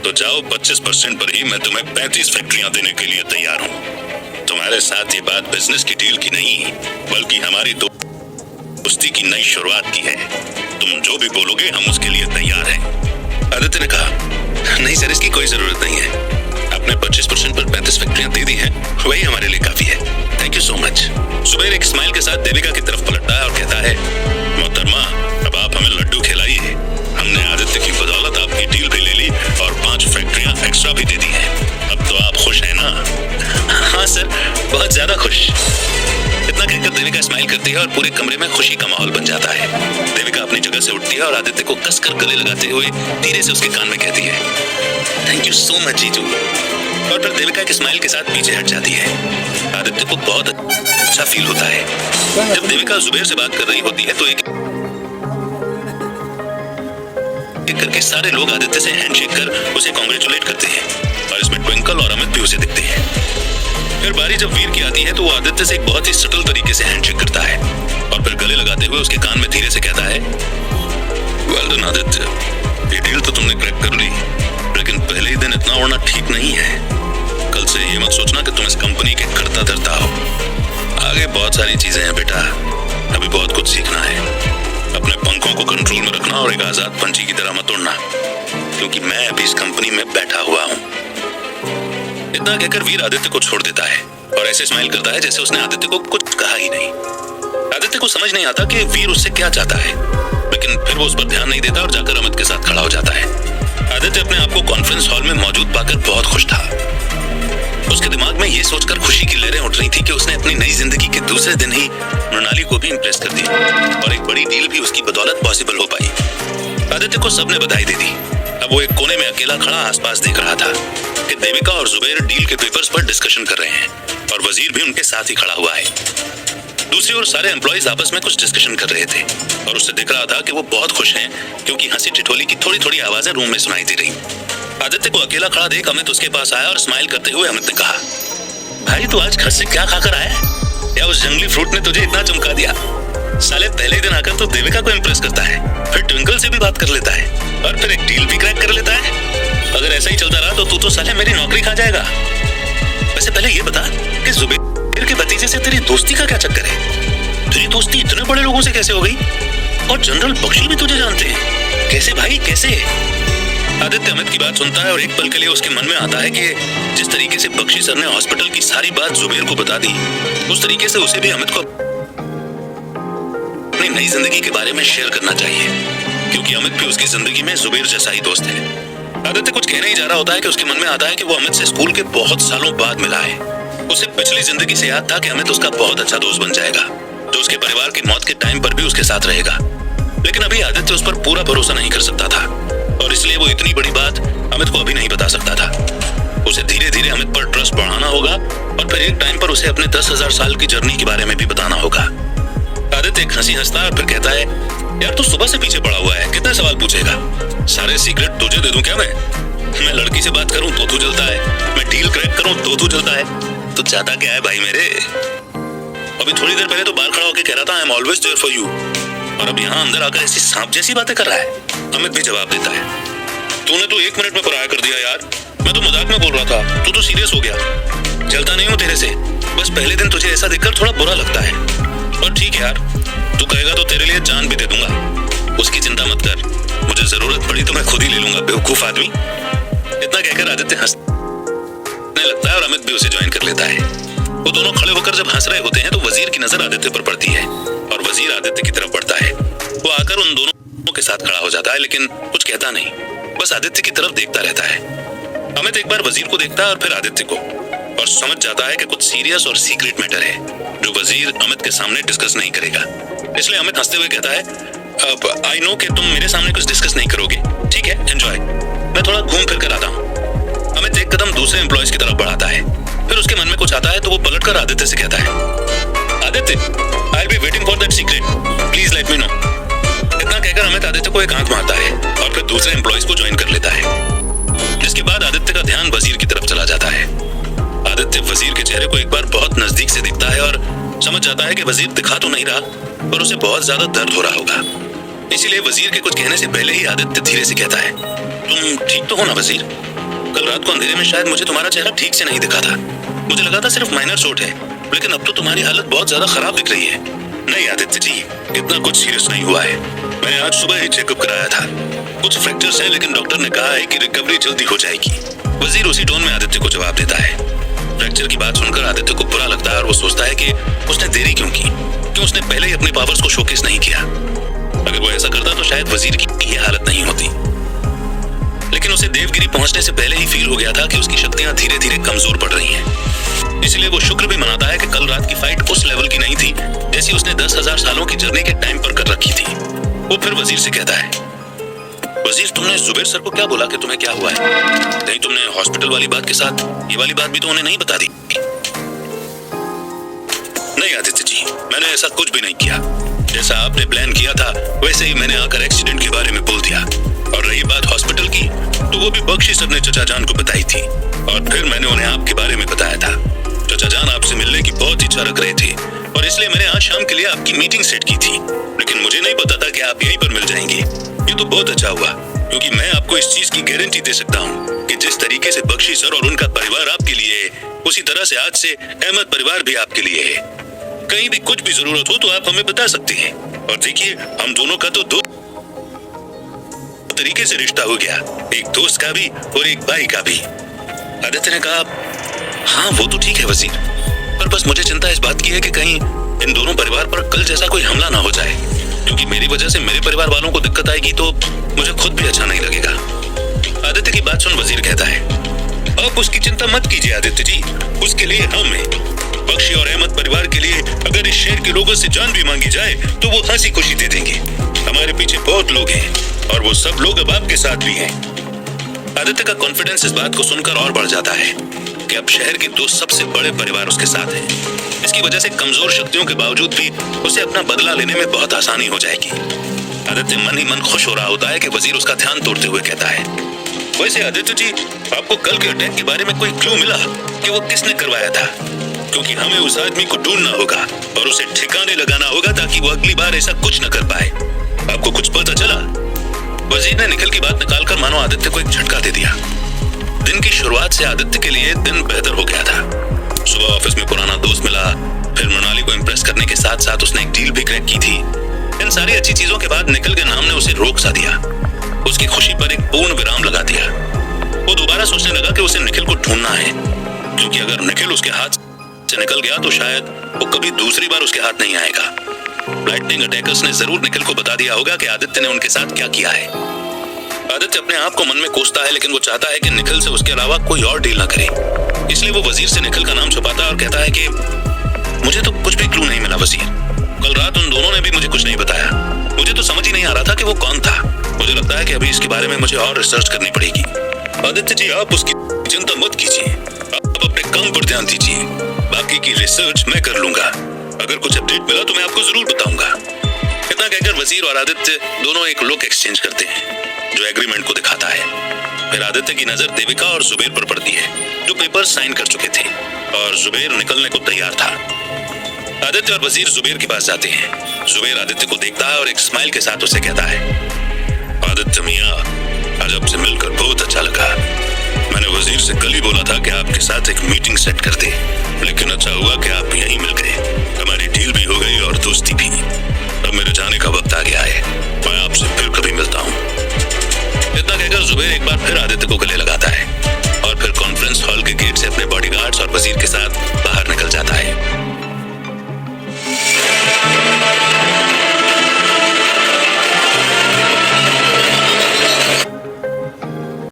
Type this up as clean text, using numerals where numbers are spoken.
तो जाओ 25% पर ही मैं तुम्हें 35 फैक्ट्रियां देने के लिए तैयार हूँ। तुम्हारे साथ ये बात बिजनेस की डील की नहीं, बल्कि हमारी दोस्ती की नई शुरुआत की है। तुम जो भी बोलोगे हम उसके लिए तैयार हैं। आदित्य ने कहा, नहीं सर, इसकी कोई जरूरत नहीं है। आपने 25% पर 35 फैक्ट्रियां दे दी हैं, वही हमारे लिए काफी है। Thank you so much. Zubair एक स्माइल के साथ देविका की तरफ पलटता है और कहता है, मोहतरमा, अब आप हमें लड्डू खिलाइए। हमने आदित्य की बदौलत आपकी डील भी ले ली और 5 फैक्ट्रियां एक्स्ट्रा भी दे दी हैं। अब तो आप खुश हैं ना? हाँ सर, बहुत ज्यादा खुश। इतना कहकर देविका स्माइल करती है और पूरे कमरे में खुशी का माहौल बन जाता है। देविका अपनी जगह से उठती है और आदित्य को कसकर गले लगाते हुए धीरे से उसके कान में कहती है, थैंक यू सो मच जीजू। और फिर देविका के स्माइल के साथ पीछे हट जाती है। आदित्य को बहुत अच्छा फील होता है। जब देविका जुबैर से बात कर रही होती है तो एक करके सारे लोग आदित्य से हैंडशेक कर उसे कांग्रेचुलेट करते हैं और इसमें ट्विंकल और अमित भी उसे दिखते हैं। फिर बारी जब वीर की आती है तो वो आदित्य से एक बहुत ही सटल तरीके से हैंडशेक करता है और फिर गले लगाते हुए उसके कान में धीरे से कहता है, वेल डन आदित्य, ये डील तो तुमने क्रैक कर ली, लेकिन पहले ही दिन इतना उड़ना ठीक नहीं है। कल से ये मत सोचना कि तुम इस कंपनी के कर्ता धर्ता हो। आगे बहुत सारी चीजें हैं बेटा, अभी बहुत कुछ सीखना है। अपने पंखों को कंट्रोल में रखना और एक आजाद पंछी की तरह मत उड़ना, क्योंकि मैं अभी इस कंपनी में बैठा हुआ हूँ। इतना कहकर वीर आदित्य को छोड़ देता है और ऐसे स्माइल करता है जैसे उसने आदित्य को कुछ कहा ही नहीं। आदित्य को समझ नहीं आता कि वीर उससे क्या चाहता है, लेकिन फिर वो उस पर ध्यान नहीं देता और जाकर अमित के साथ खड़ा हो जाता है। आदित्य अपने आप को कॉन्फ्रेंस हॉल में मौजूद पाकर बहुत खुश था। उसके दिमाग में ये सोचकर खुशी की लहरें उठ रही थी कि उसने अपनी नई जिंदगी के दूसरे दिन ही मृणाली को भी इंप्रेस कर दिया और एक बड़ी डील भी उसकी बदौलत पॉसिबल हो पाई। आदित्य को सबने बधाई दे दी। अब वो एक कोने में अकेला खड़ा आसपास देख रहा था कि देविका और जुबैर डील के पेपर्स पर डिस्कशन कर रहे हैं और वजीर भी उनके साथ ही खड़ा हुआ है। दूसरी ओर सारे एम्प्लॉइज आपस में कुछ डिस्कशन कर रहे थे और उससे दिख रहा था कि वो बहुत खुश हैं, क्योंकि हंसी ठिठोली की थोड़ी थोड़ी आवाजें रूम में सुनाई दे रही। आदित्य को अकेला खड़ा देख अमित उसके पास आया और स्माइल करते हुए अमित ने कहा, भाई तू आज घर से क्या खाकर आया है? या उस जंगली फ्रूट ने तुझे इतना चमका दिया? साले पहले दिन आकर तो देविका को इम्प्रेस करता है, फिर ट्विंकल से भी बात कर लेता है और फिर एक डील भी क्रैक कर लेता है। अगर ऐसा ही चलता रहा तो तू तो साले मेरी नौकरी खा जाएगा। वैसे पहले ये बता कि जुबैर के भतीजे से तेरी दोस्ती का क्या चक्कर है? तेरी दोस्ती इतने बड़े लोगों से कैसे हो गई? और जनरल बख्शी भी तुझे जानते हैं? कैसे भाई, कैसे? आदित्य अमित की बात सुनता है और एक पल के लिए उसके मन में आता है कि जिस तरीके से बख्शी सर ने हॉस्पिटल की सारी बात जुबैर को बता दी, उस तरीके से उसे भी अमित को अपनी नई जिंदगी के बारे में शेयर करना चाहिए, क्योंकि अमित भी उसकी जिंदगी में जुबैर जैसा ही दोस्त है। आदित्य कुछ कहने ही जा रहा होता है कि उसके मन में आता है कि वो अमित से स्कूल के बहुत सालों बाद मिला है। उसे पिछली जिंदगी से याद था कि अमित उसका बहुत अच्छा दोस्त बन जाएगा, जो उसके परिवार की मौत के टाइम पर भी उसके साथ रहेगा। लेकिन अभी आदित्य उस पर पूरा भरोसा नहीं कर सकता था और इसलिए वो इतनी बड़ी बात अमित को अभी नहीं बता सकता था। उसे धीरे धीरे अमित पर ट्रस्ट बढ़ाना होगा और फिर एक टाइम पर उसे अपने 10,000 साल की जर्नी के बारे में भी बताना होगा। आदित्य एक हंसी हंसता है और फिर कहता है, यार तू सुबह से पीछे पड़ा हुआ है, कितने सवाल पूछेगा? सारे सीक्रेट तुझे दे दूं क्या मैं लड़की से बात करूं तो तू जलता है, मैं डील क्रैक करूं तो तू जलता है। तो चाहता क्या है भाई मेरे? अभी थोड़ी देर पहले तो बाहर खड़ा होकर कह रहा था, I am always there for you, और अब यहाँ अंदर आकर ऐसी सांप जैसी बातें कर रहा है। अमित भी जवाब देता है, तूने तो 1 मिनट में पराया कर दिया यार, मैं तो मजाक में बोल रहा था, तू तो सीरियस हो गया। जलता नहीं हूँ तेरे से, बस पहले दिन तुझे ऐसा देखकर थोड़ा बुरा लगता है। और ठीक है यार, तू कहेगा तो तेरे लिए जान भी दे दूंगा, उसकी चिंता मत कर, मुझे जरूरत पड़ी तो मैं खुद ही ले लूंगा, बेवकूफ आदमी। इतना कहकर आदित्य हंसने लगता है और अमित भी उसे ज्वाइन कर लेता है। वो दोनों खड़े होकर जब हंस रहे होते हैं तो वजीर की नजर आदित्य पर पड़ती है और वजीर आदित्य की तरफ बढ़ता है। वो आकर उन दोनों के साथ खड़ा हो जाता है, लेकिन कुछ कहता नहीं, बस आदित्य की तरफ देखता रहता है। अमित एक बार वजीर को देखता है और फिर आदित्य को, और समझ जाता है कि कुछ सीरियस और सीक्रेट मैटर है जो वजीर अमित के सामने डिस्कस नहीं करेगा। इसलिए अमित हंसते हुए कहता है, अब आई नो कि तुम मेरे सामने कुछ डिस्कस नहीं करोगे, ठीक है, एंजॉय, मैं थोड़ा घूम फिर कर आता हूँ। अमित एक कदम दूसरे एम्प्लॉयज की तरफ बढ़ाता है, फिर उसके मन में कुछ आता है तो वो पलटकर आदित्य से कहता है, Aditya, I will be waiting for that secret, please let me know. इतना कहकर अमित आदित्य को एक आंख मारता है और फिर दूसरे एम्प्लॉयज को ज्वाइन कर लेता है, जिसके बाद आदित्य का ध्यान वजीर की तरफ चला जाता है। आदित्य वजीर के चेहरे को एक बार बहुत नजदीक से देखता है और समझ जाता है कि वजीर दिखा तो नहीं रहा, पर उसे बहुत ज्यादा दर्द हो रहा होगा। इसीलिए वजीर के कुछ कहने से पहले ही आदित्य धीरे से कहता है, तुम ठीक तो हो ना वजीर? कल रात को अंधेरे में शायद मुझे तुम्हारा चेहरा ठीक से नहीं दिखा था। मुझे लगा था सिर्फ माइनर चोट है, लेकिन अब तो तुम्हारी हालत बहुत ज्यादा खराब दिख रही है। नहीं आदित्य जी, इतना कुछ सीरियस नहीं हुआ है। मैंने आज सुबह ही चेकअप कराया था। कुछ फ्रैक्चर्स हैं, लेकिन डॉक्टर ने कहा है कि रिकवरी जल्दी हो जाएगी। वजीर उसी टोन में आदित्य को जवाब देता है। फ्रैक्चर की बात सुनकर आदित्य को बुरा लगता है और वो सोचता है कि उसने देरी क्यों की, क्यों उसने पहले ही अपने पावर्स को शोकेस नहीं किया। अगर वो ऐसा करता तो शायद वजीर की ये हालत नहीं होती। लेकिन उसे देवगिरी पहुंचने से पहले ही फील हो गया था कि उसकी शक्तियां धीरे धीरे कमजोर पड़ रही हैं। इसलिए वो शुक्र भी मनाता है कि कल रात की फाइट उस लेवल की नहीं थी जैसी उसने 10,000 सालों की जर्नी के टाइम पर कर रखी थी। वो फिर वजीर से कहता है, वजीर तुमने जुबैर सर को क्या बोला कि तुम्हें क्या हुआ है? नहीं तुमने हॉस्पिटल वाली बात के साथ ये वाली बात भी तो उन्हें नहीं बता दी? नहीं आदित्य जी, मैंने ऐसा कुछ भी नहीं किया। जैसा आपने प्लान किया था वैसे ही मैंने आकर एक्सीडेंट के बारे में बोल दिया। और रही बात हॉस्पिटल की, तो वो भी बख्शी सर ने चचा जान को बताई थी और फिर मैंने उन्हें आपके बारे में बताया था। चचा जान आपसे मिलने की बहुत इच्छा रख रहे थे और इसलिए मैंने आज शाम के लिए आपकी मीटिंग सेट की थी, लेकिन मुझे नहीं पता था कि आप यहीं पर मिल जाएंगे। ये तो बहुत अच्छा हुआ, क्योंकि मैं आपको इस चीज की गारंटी दे सकता हूँ कि जिस तरीके से बख्शी सर और उनका परिवार आपके लिए है, उसी तरह से आज से अहमद परिवार भी आपके लिए है। कहीं भी कुछ भी जरूरत हो तो आप हमें बता सकते हैं। और देखिए, हम दोनों का तो दो तरीके से रिश्ता हो गया, एक दोस्त का भी और एक भाई का भी। आदित्य ने कहा, हाँ वो तो ठीक है वजीर, पर बस मुझे चिंता इस बात की है कि कहीं इन दोनों परिवार पर कल जैसा कोई हमला ना हो जाए, क्योंकि मेरी वजह से मेरे परिवार वालों को दिक्कत आएगी तो मुझे खुद भी अच्छा नहीं लगेगा। आदित्य की बात सुन वजीर कहता है, अब उसकी चिंता मत कीजिए आदित्य जी, उसके लिए हम हैं। बख्शी और अहमद परिवार के लिए अगर इस शहर के लोगों से जान भी मांगी जाए तो वो हंसी खुशी दे देंगे। हमारे पीछे बहुत लोग हैं और वो सब लोग अब आपके साथ भी हैं। आदित्य का कॉन्फिडेंस इस बात को सुनकर और बढ़ जाता है कि अब शहर के दो सबसे बड़े परिवार उसके साथ हैं। इसकी वजह से कमजोर शक्तियों के बावजूद भी उसे अपना बदला लेने में बहुत आसानी हो जाएगी। आदित्य मन ही मन खुश हो रहा होता है कि वजीर उसका ध्यान तोड़ते हुए कहता है, वैसे आदित्य जी, आपको कल के अटैक के बारे में कोई क्लू मिला कि वो किसने करवाया था? क्योंकि हमें उस आदमी को ढूंढना होगा और उसे ठिकाने लगाना होगा ताकि वो अगली बार ऐसा कुछ न कर पाए। आपको कुछ पता चला? वजीर ने निखिल की बात निकालकर मानो आदित्य को एक झटका दे दिया। दिन की शुरुआत से आदित्य के लिए दिन बेहतर हो गया था। सुबह ऑफिस में पुराना दोस्त मिला, फिर मनाली को इम्प्रेस करने के साथ साथ उसने एक डील भी क्रैक की थी। इन सारी अच्छी चीजों के बाद निखिल के नाम ने उसे रोक सा दिया, उसकी खुशी पर एक पूर्ण विराम लगा दिया। वो दोबारा सोचने लगा कि उसे निखिल को ढूंढना है, क्योंकि अगर निखिल उसके हाथ से निकल गया तो शायद वो कभी दूसरी बार उसके हाथ नहीं आएगा। लाइटनिंग अटैकर्स ने जरूर निखिल को बता दिया होगा कि आदित्य ने उनके साथ क्या किया है। आदित्य अपने आप को मन में कोसता है, लेकिन वो चाहता है कि निखिल से उसके अलावा कोई और डील ना करे। इसलिए वो वजीर से निखिल का नाम छुपाता है और कहता है कि मुझे तो कुछ भी क्लू नहीं मिला वजीर। कल रात उन दोनों ने भी मुझे कुछ नहीं बताया। मुझे तो समझ ही नहीं आ रहा था कि वो कौन था। मुझे लगता है कि अभी इसके बारे में मुझे और रिसर्च करनी पड़ेगी। आदित्य जी, आप उसकी चिंता मत कीजिए, आप अपने काम पर ध्यान दीजिए, बाकी की रिसर्च मैं कर लूंगा। अगर कुछ अपडेट मिला तो मैं आपको जरूर बताऊंगा। इतना कहकर वजीर और आदित्य दोनों एक लुक एक्सचेंज करते हैं जो एग्रीमेंट को दिखाता है। फिर आदित्य की नजर देविका और जुबैर पर पड़ती है, जो पेपर साइन कर चुके थे और जुबैर निकलने को तैयार था। आदित्य और वजीर जुबैर के पास जाते हैं। जुबैर आदित्य को देखता है और एक स्माइल के साथ उसे कहता है, आदित्य मियां, आज आपसे मिलकर बहुत अच्छा लगा। मैंने वजीर से कल ही बोला था कि आपके साथ एक मीटिंग सेट कर दे, लेकिन अच्छा हुआ कि आप यहीं मिल गए। हमारी डील भी हो गई और दोस्ती भी। अब मेरे जाने का वक्त आ गया है, मैं आपसे फिर कभी मिलता हूँ। इतना कहकर जुबैर एक बार फिर आदित्य को गले